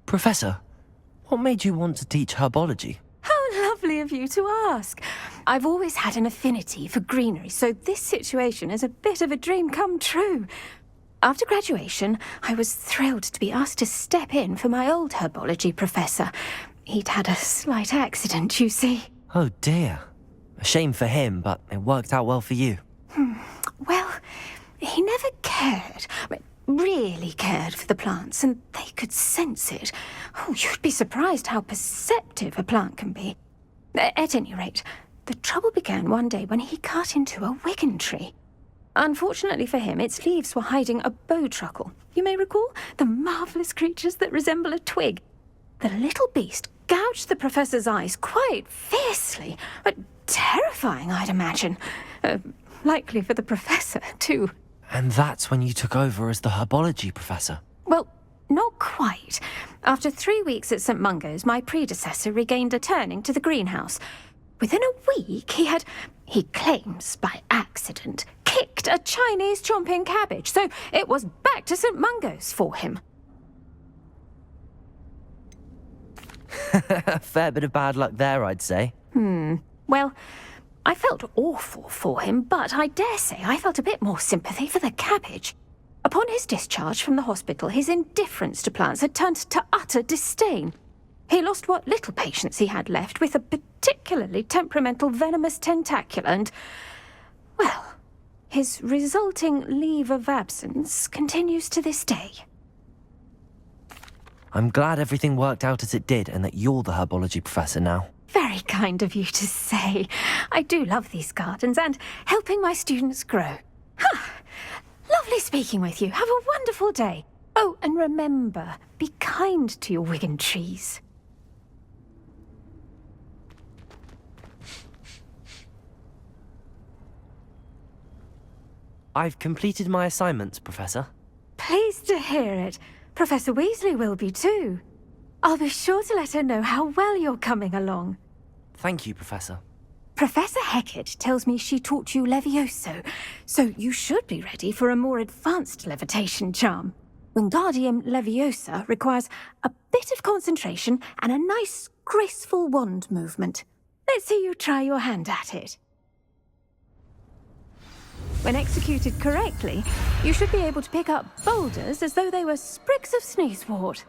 Professor, what made you want to teach herbology? How lovely of you to ask. I've always had an affinity for greenery, so this situation is a bit of a dream come true. After graduation, I was thrilled to be asked to step in for my old herbology professor. He'd had a slight accident, you see. Oh dear. A shame for him, but it worked out well for you. Well, he never cared. Really cared for the plants, and they could sense it. Oh, you'd be surprised how perceptive a plant can be. At any rate, the trouble began one day when he cut into a wigan tree. Unfortunately for him, its leaves were hiding a bowtruckle. You may recall the marvellous creatures that resemble a twig. The little beast gouged the professor's eyes quite fiercely, but terrifying, I'd imagine. Likely for the professor, too. And that's when you took over as the herbology professor? Well, not quite. After 3 weeks at St. Mungo's, my predecessor regained a turning to the greenhouse. Within a week, he claims by accident, kicked a Chinese chomping cabbage, so it was back to St. Mungo's for him. A fair bit of bad luck there, I'd say. Well, I felt awful for him, but I dare say I felt a bit more sympathy for the cabbage. Upon his discharge from the hospital, his indifference to plants had turned to utter disdain. He lost what little patience he had left with a particularly temperamental venomous tentacula and, well, his resulting leave of absence continues to this day. I'm glad everything worked out as it did and that you're the herbology professor now. Very kind of you to say. I do love these gardens and helping my students grow. Lovely speaking with you. Have a wonderful day. Oh, and remember, be kind to your wigan trees. I've completed my assignments, Professor. Pleased to hear it. Professor Weasley will be too. I'll be sure to let her know how well you're coming along. Thank you, Professor. Professor Hecat tells me she taught you Levioso, so you should be ready for a more advanced levitation charm. Wingardium Leviosa requires a bit of concentration and a nice, graceful wand movement. Let's see you try your hand at it. When executed correctly, you should be able to pick up boulders as though they were sprigs of sneezewort.